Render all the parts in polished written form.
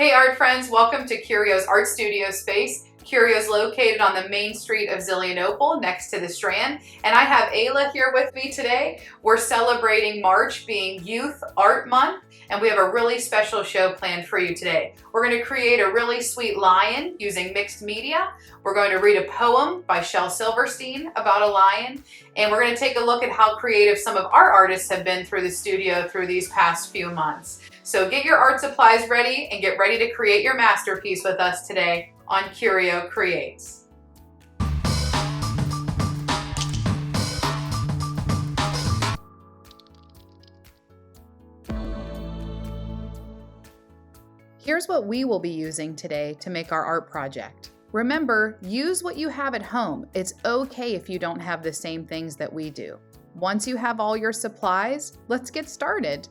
Hey art friends, welcome to CURIO's art studio space. CURIO is located on the main street of Zillionople next to the Strand, and I have Ayla here with me today. We're celebrating March being Youth Art Month, and we have a really special show planned for you today. We're going to create a really sweet lion using mixed media. We're going to read a poem by Shel Silverstein about a lion, and we're going to take a look at how creative some of our artists have been through the studio through these past few months. So get your art supplies ready and get ready to create your masterpiece with us today on CURIO Creates. Here's what we will be using today to make our art project. Remember, use what you have at home. It's okay if you don't have the same things that we do. Once you have all your supplies, let's get started.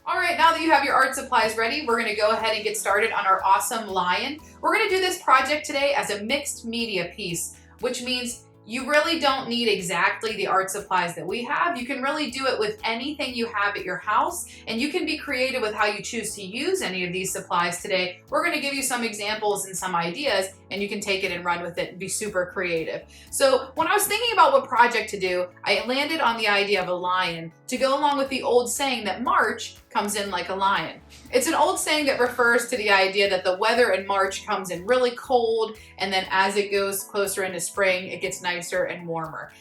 All right, now that you have your art supplies ready, we're gonna go ahead and get started on our awesome lion. We're gonna do this project today as a mixed media piece, which means you really don't need exactly the art supplies that we have. You can really do it with anything you have at your house, and you can be creative with how you choose to use any of these supplies today. We're gonna give you some examples and some ideas, and you can take it and run with it and be super creative. So when I was thinking about what project to do, I landed on the idea of a lion to go along with the old saying that March comes in like a lion. It's an old saying that refers to the idea that the weather in March comes in really cold, and then as it goes closer into spring, it gets nicer and warmer.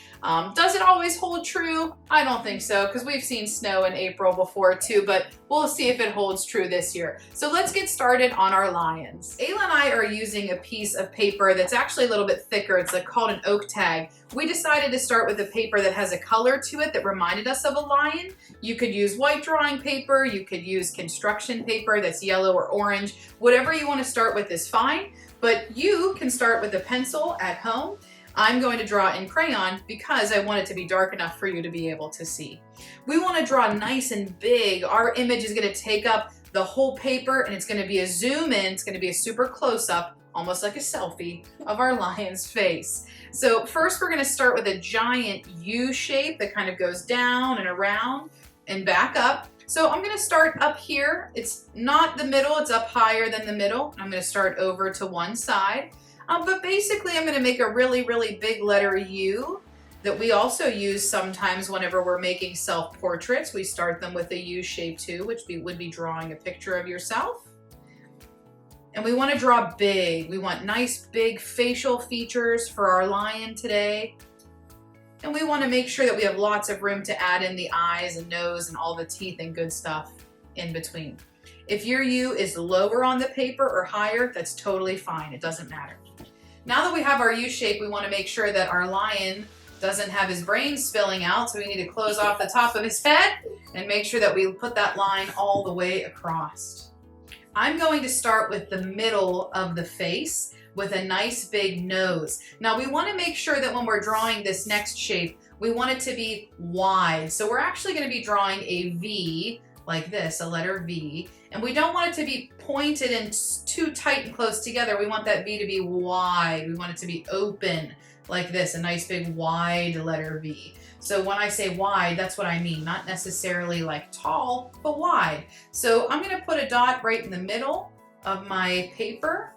Does it always hold true? I don't think so, because we've seen snow in April before too, but we'll see if it holds true this year. So let's get started on our lions. Ayla and I are using a piece of paper that's actually a little bit thicker. It's called an oak tag. We decided to start with a paper that has a color to it that reminded us of a lion. You could use white drawing paper, you could use construction paper that's yellow or orange. Whatever you want to start with is fine, but you can start with a pencil at home. I'm going to draw in crayon because I want it to be dark enough for you to be able to see. We want to draw nice and big. Our image is going to take up the whole paper, and it's going to be a zoom in. It's going to be a super close up, almost like a selfie, of our lion's face. So first we're going to start with a giant U shape that kind of goes down and around and back up. So I'm going to start up here. It's not the middle, it's up higher than the middle. I'm going to start over to one side. But basically I'm going to make a really, really big letter U that we also use sometimes whenever we're making self-portraits. We start them with a U shape too, which would be drawing a picture of yourself. And we want to draw big. We want nice big facial features for our lion today. And we want to make sure that we have lots of room to add in the eyes and nose and all the teeth and good stuff in between. If your U is lower on the paper or higher, that's totally fine. It doesn't matter. Now that we have our U shape, we want to make sure that our lion doesn't have his brain spilling out, so we need to close off the top of his head and make sure that we put that line all the way across. I'm going to start with the middle of the face with a nice big nose. Now we want to make sure that when we're drawing this next shape, we want it to be wide. So we're actually going to be drawing a V like this, a letter V, and we don't want it to be pointed and too tight and close together. We want that V to be wide. We want it to be open like this, a nice big wide letter V. So when I say wide, that's what I mean, not necessarily like tall, but wide. So I'm going to put a dot right in the middle of my paper,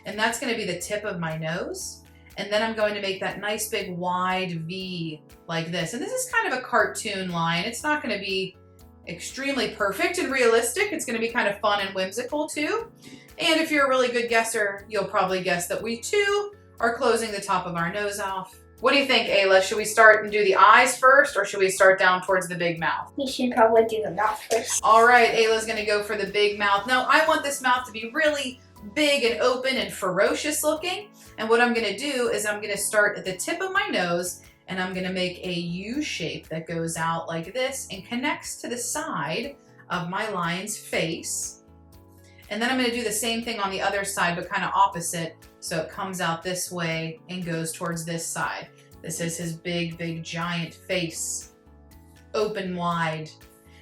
and that's going to be the tip of my nose. And then I'm going to make that nice big wide V like this. And this is kind of a cartoon line. It's not going to be extremely perfect and realistic. It's going to be kind of fun and whimsical too. And if you're a really good guesser, you'll probably guess that we too are closing the top of our nose off. What do you think, Ayla? Should we start and do the eyes first, or should we start down towards the big mouth? We should probably do the mouth first. All right, Ayla's going to go for the big mouth. Now, I want this mouth to be really big and open and ferocious looking. And what I'm going to do is I'm going to start at the tip of my nose, and I'm going to make a U shape that goes out like this and connects to the side of my lion's face. And then I'm going to do the same thing on the other side, but kind of opposite. So it comes out this way and goes towards this side. This is his big, big, giant face, open wide.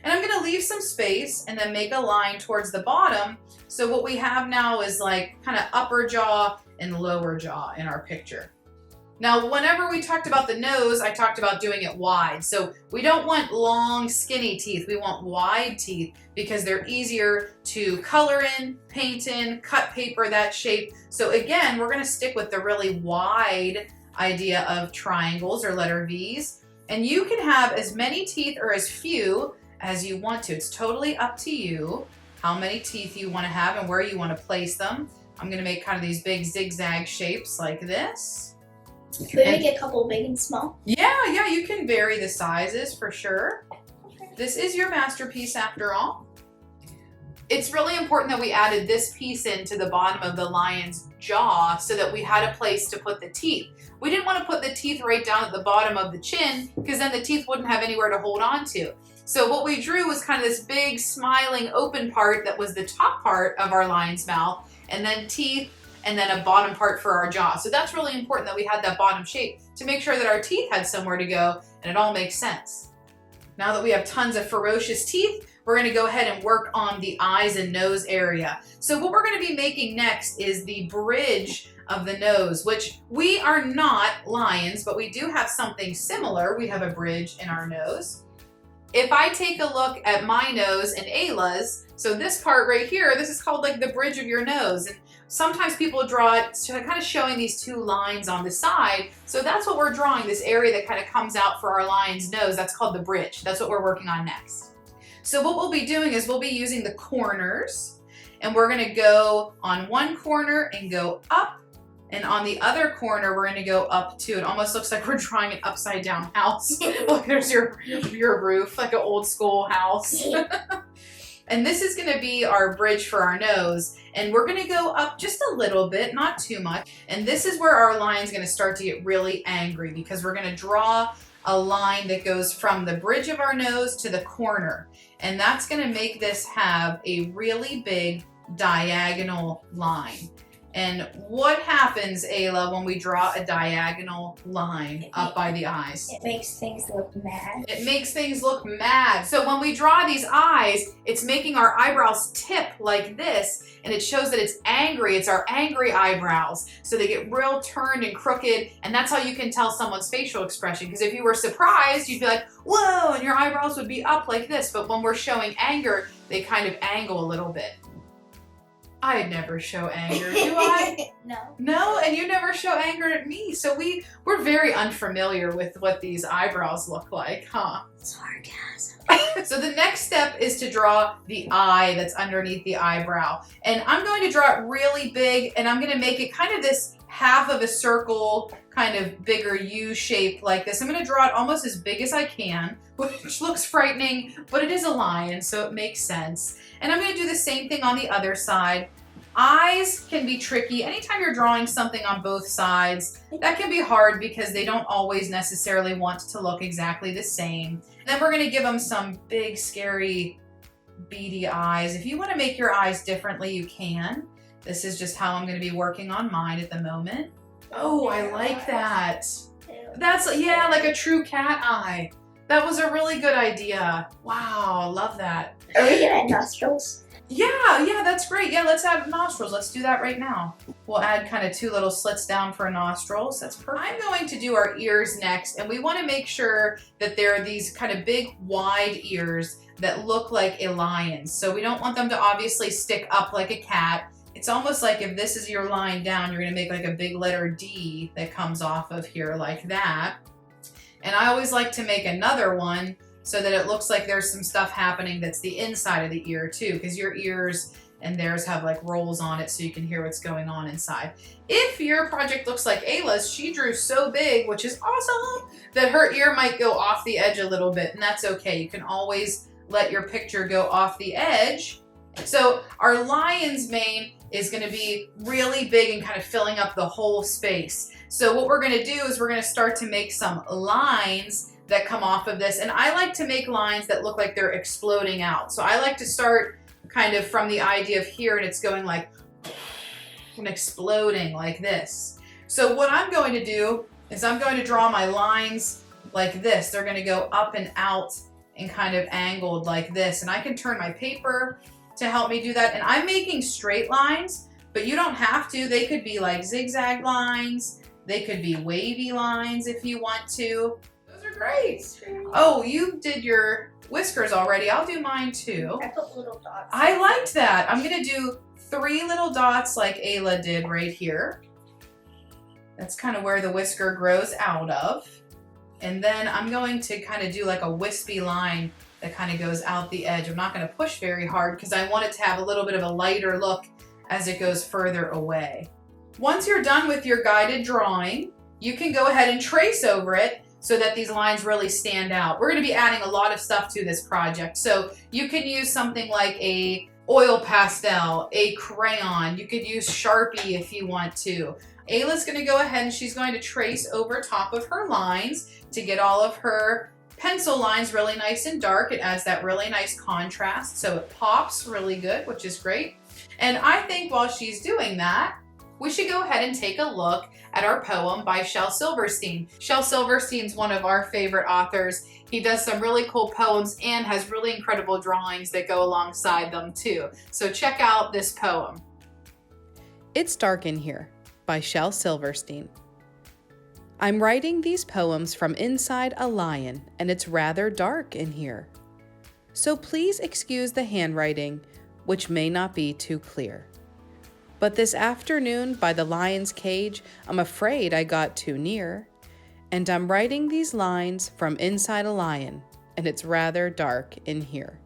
And I'm going to leave some space and then make a line towards the bottom. So what we have now is like kind of upper jaw and lower jaw in our picture. Now, whenever we talked about the nose, I talked about doing it wide. So we don't want long, skinny teeth. We want wide teeth because they're easier to color in, paint in, cut paper that shape. So again, we're gonna stick with the really wide idea of triangles or letter V's. And you can have as many teeth or as few as you want to. It's totally up to you how many teeth you wanna have and where you wanna place them. I'm gonna make kind of these big zigzag shapes like this. Can we make a couple big and small? Yeah, you can vary the sizes for sure. This is your masterpiece after all. It's really important that we added this piece into the bottom of the lion's jaw so that we had a place to put the teeth. We didn't want to put the teeth right down at the bottom of the chin because then the teeth wouldn't have anywhere to hold on to. So what we drew was kind of this big smiling open part that was the top part of our lion's mouth, and then teeth, and then a bottom part for our jaw. So that's really important that we had that bottom shape to make sure that our teeth had somewhere to go and it all makes sense. Now that we have tons of ferocious teeth, we're gonna go ahead and work on the eyes and nose area. So what we're gonna be making next is the bridge of the nose, which we are not lions, but we do have something similar. We have a bridge in our nose. If I take a look at my nose and Ayla's, so this part right here, this is called like the bridge of your nose. And sometimes people draw it kind of showing these two lines on the side. So that's what we're drawing, this area that kind of comes out for our lion's nose. That's called the bridge. That's what we're working on next. So what we'll be doing is we'll be using the corners, and we're gonna go on one corner and go up, and on the other corner, we're gonna go up too. It almost looks like we're drawing an upside down house. Look, there's your roof, like an old school house. And this is gonna be our bridge for our nose. And we're gonna go up just a little bit, not too much. And this is where our line's gonna start to get really angry because we're gonna draw a line that goes from the bridge of our nose to the corner. And that's gonna make this have a really big diagonal line. And what happens, Ayla, when we draw a diagonal line up by the eyes? It makes things look mad. It makes things look mad. So when we draw these eyes, it's making our eyebrows tip like this, and it shows that it's angry. It's our angry eyebrows. So they get real turned and crooked, and that's how you can tell someone's facial expression. Because if you were surprised, you'd be like, whoa, and your eyebrows would be up like this. But when we're showing anger, they kind of angle a little bit. I never show anger, do I? No. No, and you never show anger at me. So we're very unfamiliar with what these eyebrows look like, huh? Sarcasm. So the next step is to draw the eye that's underneath the eyebrow. And I'm going to draw it really big, and I'm going to make it kind of this half of a circle, kind of bigger U shape like this. I'm going to draw it almost as big as I can, which looks frightening, but it is a lion, so it makes sense. And I'm going to do the same thing on the other side. Eyes can be tricky. Anytime you're drawing something on both sides, that can be hard because they don't always necessarily want to look exactly the same. And then we're going to give them some big, scary, beady eyes. If you want to make your eyes differently, you can. This is just how I'm going to be working on mine at the moment. Oh, I like that. That's, yeah, like a true cat eye. That was a really good idea. Wow, I love that. Are we gonna add nostrils? Yeah, that's great. Yeah, let's add nostrils. Let's do that right now. We'll add kind of two little slits down for nostrils. That's perfect. I'm going to do our ears next, and we want to make sure that there are these kind of big, wide ears that look like a lion's. So we don't want them to obviously stick up like a cat. It's almost like if this is your line down, you're going to make like a big letter D that comes off of here like that. And I always like to make another one so that it looks like there's some stuff happening that's the inside of the ear too, because your ears and theirs have like rolls on it so you can hear what's going on inside. If your project looks like Ayla's, she drew so big, which is awesome, that her ear might go off the edge a little bit, and that's okay. You can always let your picture go off the edge. So our lion's mane is going to be really big and kind of filling up the whole space. So what we're going to do is we're going to start to make some lines that come off of this. And I like to make lines that look like they're exploding out. So I like to start kind of from the idea of here, and it's going like and exploding like this. So what I'm going to do is I'm going to draw my lines like this. They're going to go up and out and kind of angled like this. And I can turn my paper to help me do that. And I'm making straight lines, but you don't have to. They could be like zigzag lines. They could be wavy lines if you want to. Those are great. Oh, you did your whiskers already. I'll do mine too. I put little dots. I liked that. I'm gonna do 3 little dots like Ayla did right here. That's kind of where the whisker grows out of. And then I'm going to kind of do like a wispy line that kind of goes out the edge. I'm not going to push very hard because I want it to have a little bit of a lighter look as it goes further away. Once you're done with your guided drawing, you can go ahead and trace over it so that these lines really stand out. We're going to be adding a lot of stuff to this project. So you can use something like a oil pastel, a crayon. You could use Sharpie if you want to. Ayla's going to go ahead and she's going to trace over top of her lines to get all of her pencil lines really nice and dark. It adds that really nice contrast, so it pops really good, which is great. And I think while she's doing that, we should go ahead and take a look at our poem by Shel Silverstein. Shel Silverstein's one of our favorite authors. He does some really cool poems and has really incredible drawings that go alongside them too. So check out this poem. It's Dark in Here by Shel Silverstein. I'm writing these poems from inside a lion, and it's rather dark in here. So please excuse the handwriting, which may not be too clear. But this afternoon by the lion's cage, I'm afraid I got too near. And I'm writing these lines from inside a lion, and it's rather dark in here.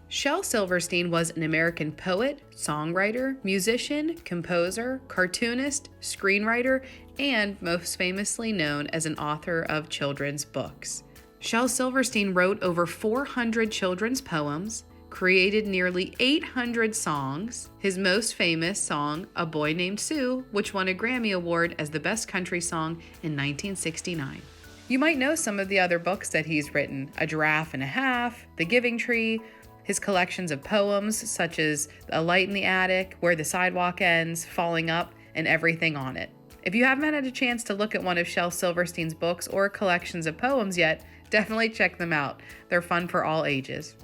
Shel Silverstein was an American poet, songwriter, musician, composer, cartoonist, screenwriter, and most famously known as an author of children's books. Shel Silverstein wrote over 400 children's poems, created nearly 800 songs. His most famous song, A Boy Named Sue, which won a Grammy Award as the best country song in 1969. You might know some of the other books that he's written: A Giraffe and a Half, The Giving Tree, his collections of poems such as A Light in the Attic, Where the Sidewalk Ends, Falling Up, and Everything on It. If you haven't had a chance to look at one of Shel Silverstein's books or collections of poems yet, definitely check them out. They're fun for all ages.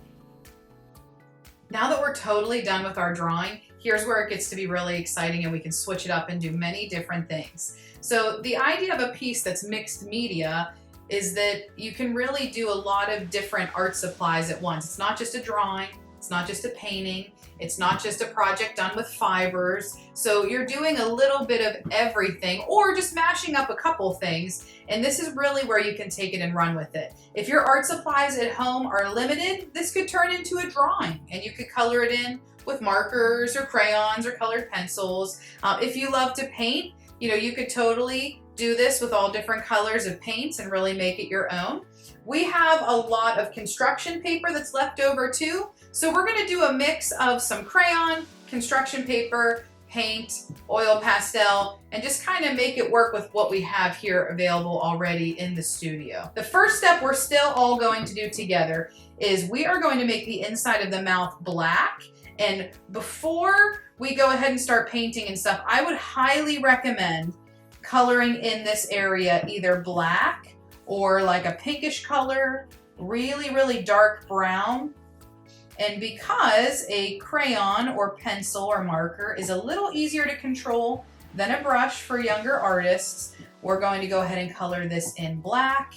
Now that we're totally done with our drawing, here's where it gets to be really exciting and we can switch it up and do many different things. So the idea of a piece that's mixed media is that you can really do a lot of different art supplies at once. It's not just a drawing, it's not just a painting, it's not just a project done with fibers. So you're doing a little bit of everything or just mashing up a couple things. And this is really where you can take it and run with it. If your art supplies at home are limited, this could turn into a drawing and you could color it in with markers or crayons or colored pencils. If you love to paint, you could totally do this with all different colors of paints and really make it your own. We have a lot of construction paper that's left over too. So we're gonna do a mix of some crayon, construction paper, paint, oil pastel, and just kind of make it work with what we have here available already in the studio. The first step we're still all going to do together is we are going to make the inside of the mouth black. And before we go ahead and start painting and stuff, I would highly recommend coloring in this area either black or like a pinkish color, really, really dark brown. And because a crayon or pencil or marker is a little easier to control than a brush for younger artists, we're going to go ahead and color this in black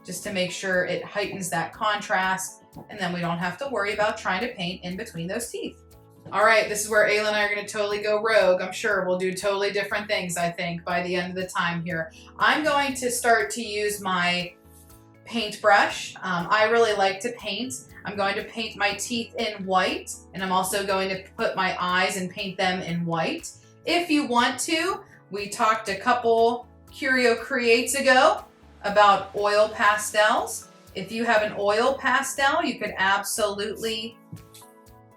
just to make sure it heightens that contrast, and then we don't have to worry about trying to paint in between those teeth. All right, this is where Ayla and I are going to totally go rogue. I'm sure we'll do totally different things, I think, by the end of the time here. I'm going to start to use my paintbrush. I really like to paint. I'm going to paint my teeth in white, and I'm also going to put my eyes and paint them in white. If you want to, we talked a couple Curio Creates ago about oil pastels. If you have an oil pastel, you could absolutely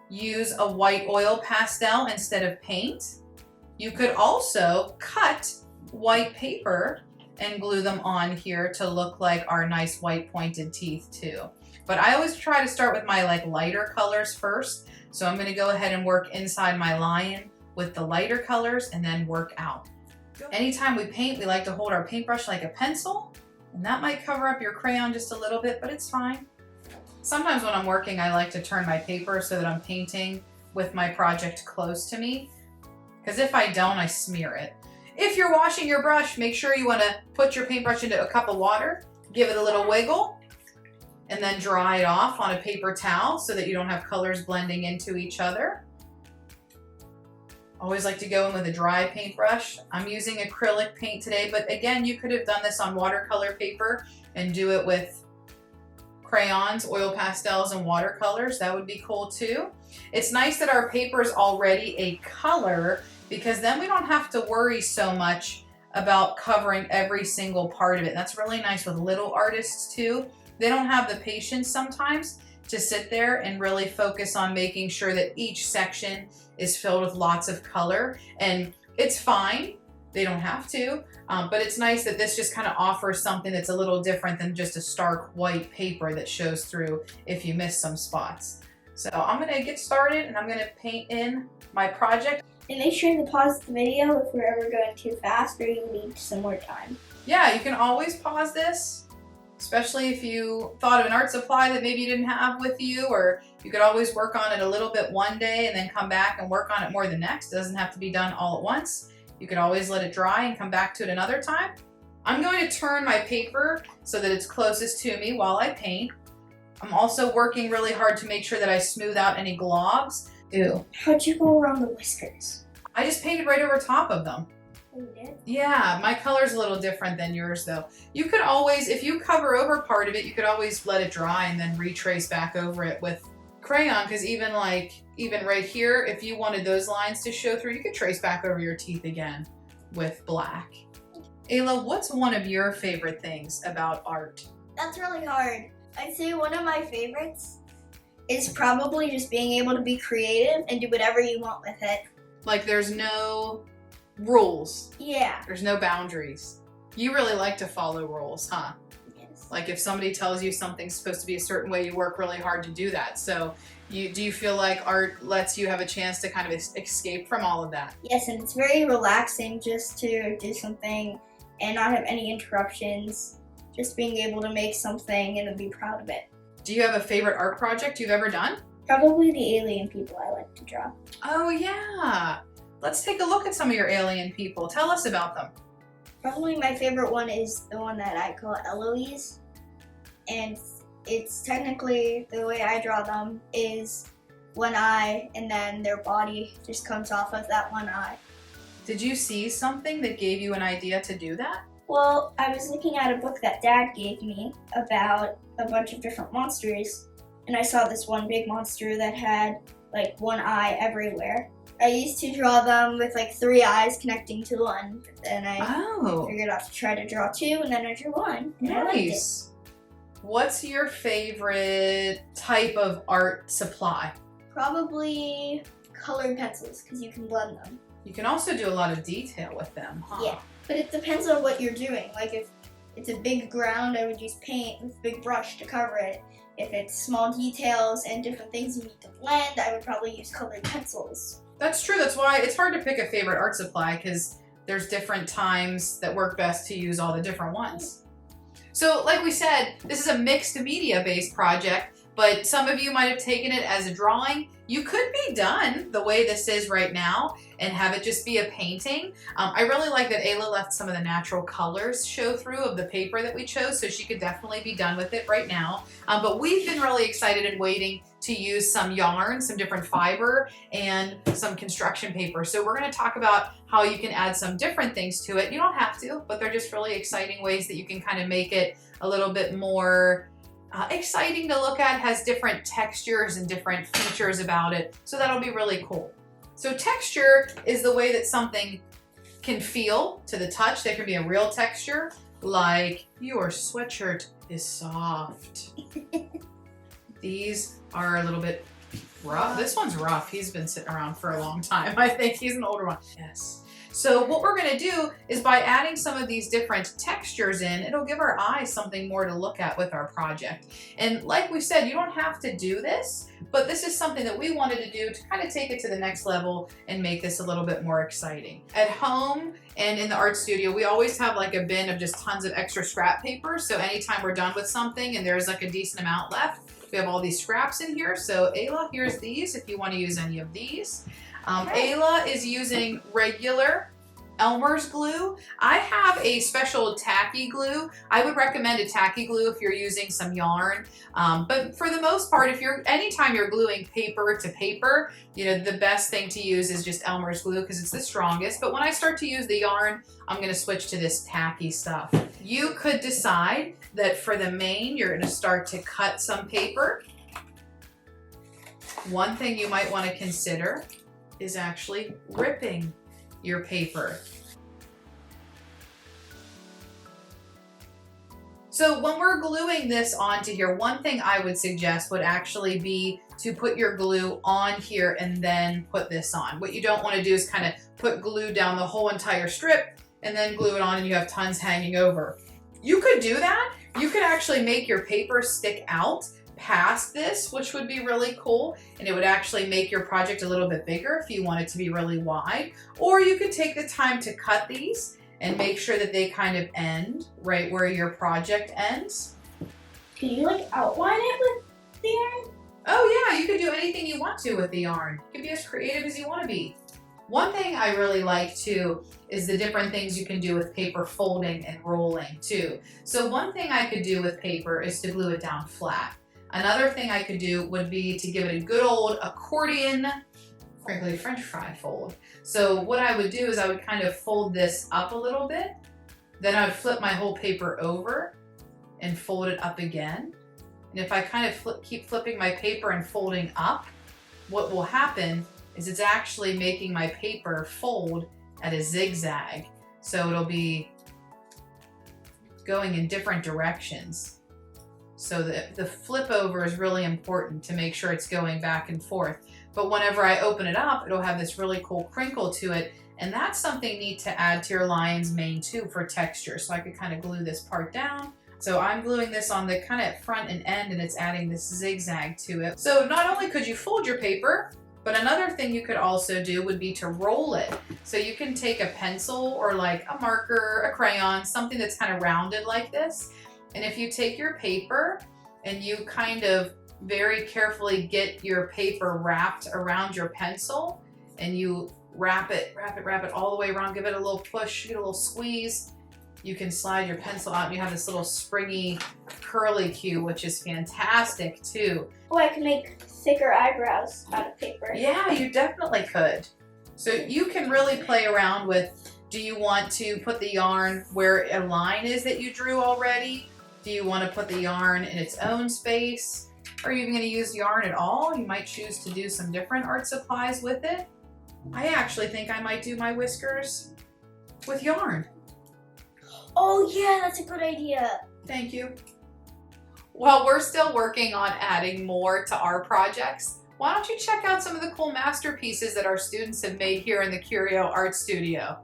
use a white oil pastel instead of paint. You could also cut white paper and glue them on here to look like our nice white pointed teeth too. But I always try to start with my lighter colors first. So I'm going to go ahead and work inside my lion with the lighter colors and then work out. Anytime we paint, we like to hold our paintbrush like a pencil, and that might cover up your crayon just a little bit, but it's fine. Sometimes when I'm working, I like to turn my paper so that I'm painting with my project close to me, because if I don't, I smear it. If you're washing your brush, make sure you want to put your paintbrush into a cup of water, give it a little wiggle, and then dry it off on a paper towel so that you don't have colors blending into each other. Always like to go in with a dry paintbrush. I'm using acrylic paint today, but again, you could have done this on watercolor paper and do it with crayons, oil pastels, and watercolors. That would be cool too. It's nice that our paper is already a color because then we don't have to worry so much about covering every single part of it. That's really nice with little artists too. They don't have the patience sometimes to sit there and really focus on making sure that each section is filled with lots of color. And it's fine, they don't have to, but it's nice that this just kind of offers something that's a little different than just a stark white paper that shows through if you miss some spots. So I'm gonna get started and I'm gonna paint in my project. And make sure to pause the video if we're ever going too fast or you need some more time. Yeah, you can always pause this, especially if you thought of an art supply that maybe you didn't have with you, or you could always work on it a little bit one day and then come back and work on it more the next. It doesn't have to be done all at once. You could always let it dry and come back to it another time. I'm going to turn my paper so that it's closest to me while I paint. I'm also working really hard to make sure that I smooth out any globs. How'd you go around the whiskers? I just painted right over top of them. Oh, you did? Yeah, my color's a little different than yours though. You could always, if you cover over part of it, you could always let it dry and then retrace back over it with crayon, because even right here, if you wanted those lines to show through, you could trace back over your teeth again with black. Ayla, what's one of your favorite things about art? That's really hard. I'd say one of my favorites is probably just being able to be creative and do whatever you want with it. Like there's no rules. Yeah. There's no boundaries. You really like to follow rules, huh? Yes. Like if somebody tells you something's supposed to be a certain way, you work really hard to do that. So do you feel like art lets you have a chance to kind of escape from all of that? Yes, and it's very relaxing just to do something and not have any interruptions. Just being able to make something and be proud of it. Do you have a favorite art project you've ever done? Probably the alien people I like to draw. Oh yeah. Let's take a look at some of your alien people. Tell us about them. Probably my favorite one is the one that I call Eloise. And it's technically, the way I draw them is one eye and then their body just comes off of that one eye. Did you see something that gave you an idea to do that? Well, I was looking at a book that Dad gave me about a bunch of different monsters, and I saw this one big monster that had like one eye everywhere. I used to draw them with like 3 eyes connecting to one, but then I figured out to try to draw 2, and then I drew 1. And I liked it. What's your favorite type of art supply? Probably colored pencils, because you can blend them. You can also do a lot of detail with them, huh? Yeah, but it depends on what you're doing. Like if it's a big ground, I would use paint with a big brush to cover it. If it's small details and different things you need to blend, I would probably use colored pencils. That's true. That's why it's hard to pick a favorite art supply, because there's different times that work best to use all the different ones. So like we said, this is a mixed media based project, but some of you might have taken it as a drawing. You could be done the way this is right now and have it just be a painting. I really like that Ayla left some of the natural colors show through of the paper that we chose, so she could definitely be done with it right now. But we've been really excited and waiting to use some yarn, some different fiber, and some construction paper. So we're gonna talk about how you can add some different things to it. You don't have to, but they're just really exciting ways that you can kind of make it a little bit more exciting to look at, has different textures and different features about it. So that'll be really cool. So texture is the way that something can feel to the touch. There can be a real texture, like your sweatshirt is soft. These are a little bit rough. This one's rough. He's been sitting around for a long time. I think he's an older one. Yes. So what we're gonna do is by adding some of these different textures in, it'll give our eyes something more to look at with our project. And like we said, you don't have to do this, but this is something that we wanted to do to kind of take it to the next level and make this a little bit more exciting. At home and in the art studio, we always have like a bin of just tons of extra scrap paper. So anytime we're done with something and there's like a decent amount left, we have all these scraps in here. So Ayla, here's these if you want to use any of these. Ayla is using regular Elmer's glue. I have a special tacky glue. I would recommend a tacky glue if you're using some yarn. But for the most part, anytime you're gluing paper to paper, the best thing to use is just Elmer's glue because it's the strongest. But when I start to use the yarn, I'm gonna switch to this tacky stuff. You could decide that for the mane, you're gonna start to cut some paper. One thing you might wanna consider is actually ripping your paper. So when we're gluing this onto here, one thing I would suggest would actually be to put your glue on here and then put this on. What you don't want to do is kind of put glue down the whole entire strip and then glue it on and you have tons hanging over. You could do that. You could actually make your paper stick out past this, which would be really cool, and it would actually make your project a little bit bigger if you want it to be really wide. Or you could take the time to cut these and make sure that they kind of end right where your project ends. Can you like outline it with the yarn? Oh yeah, you could do anything you want to with the yarn. You can be as creative as you want to be. One thing I really like too is the different things you can do with paper folding and rolling too. So one thing I could do with paper is to glue it down flat. Another thing I could do would be to give it a good old accordion, frankly, French fry fold. So what I would do is I would kind of fold this up a little bit, then I would flip my whole paper over and fold it up again. And if I kind of keep flipping my paper and folding up, what will happen is it's actually making my paper fold at a zigzag. So it'll be going in different directions. So the flip over is really important to make sure it's going back and forth. But whenever I open it up, it'll have this really cool crinkle to it. And that's something neat to add to your lion's mane too for texture. So I could kind of glue this part down. So I'm gluing this on the kind of front and end and it's adding this zigzag to it. So not only could you fold your paper, but another thing you could also do would be to roll it. So you can take a pencil or like a marker, a crayon, something that's kind of rounded like this. And if you take your paper and you kind of very carefully get your paper wrapped around your pencil and you wrap it all the way around, give it a little push, get a little squeeze, you can slide your pencil out and you have this little springy curly cue, which is fantastic too. Oh, I can make thicker eyebrows out of paper. Yeah, you definitely could. So you can really play around with, do you want to put the yarn where a line is that you drew already? Do you want to put the yarn in its own space? Are you even going to use yarn at all? You might choose to do some different art supplies with it. I actually think I might do my whiskers with yarn. Oh yeah, that's a good idea. Thank you. While we're still working on adding more to our projects, why don't you check out some of the cool masterpieces that our students have made here in the CURIO Art Studio.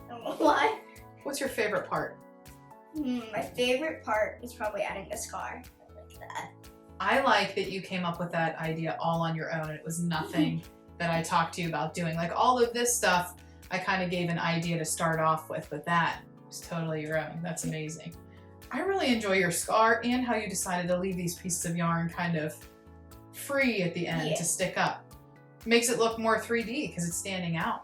I don't know why. What's your favorite part? My favorite part is probably adding the scar. I like that. I like that you came up with that idea all on your own. It was nothing that I talked to you about doing. Like all of this stuff, I kind of gave an idea to start off with, but that was totally your own. That's amazing. I really enjoy your scar and how you decided to leave these pieces of yarn kind of free at the end to stick up. Makes it look more 3D because it's standing out.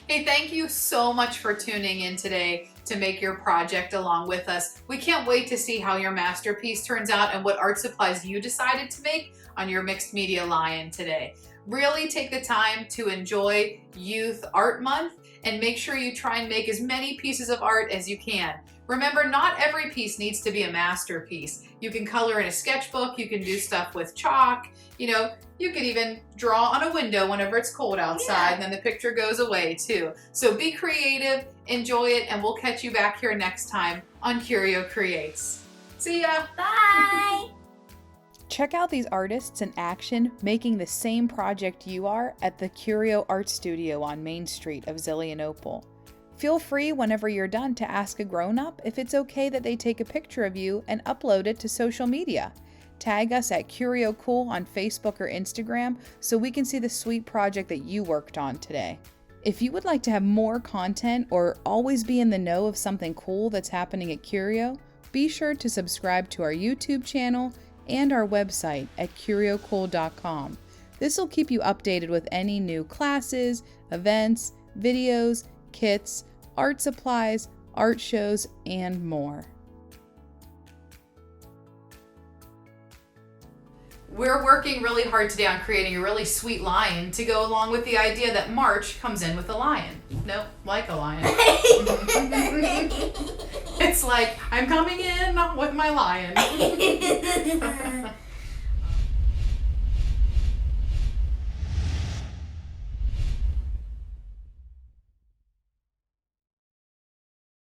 Hey, thank you so much for tuning in today to make your project along with us. We can't wait to see how your masterpiece turns out and what art supplies you decided to make on your Mixed Media Lion today. Really take the time to enjoy Youth Art Month and make sure you try and make as many pieces of art as you can. Remember, not every piece needs to be a masterpiece. You can color in a sketchbook, you can do stuff with chalk, you can even draw on a window whenever it's cold outside, and then the picture goes away too. So be creative, enjoy it, and we'll catch you back here next time on Curio Creates. See ya! Bye! Check out these artists in action making the same project you are at the CURIO Art Studio on Main Street of Zillionople. Feel free whenever you're done to ask a grown-up if it's okay that they take a picture of you and upload it to social media. Tag us at Curio Cool on Facebook or Instagram so we can see the sweet project that you worked on today. If you would like to have more content or always be in the know of something cool that's happening at Curio, be sure to subscribe to our YouTube channel and our website at curiocool.com. This will keep you updated with any new classes, events, videos, kits, art supplies, art shows, and more. We're working really hard today on creating a really sweet lion to go along with the idea that March comes in with a lion. Nope, like a lion. It's like, I'm coming in with my lion.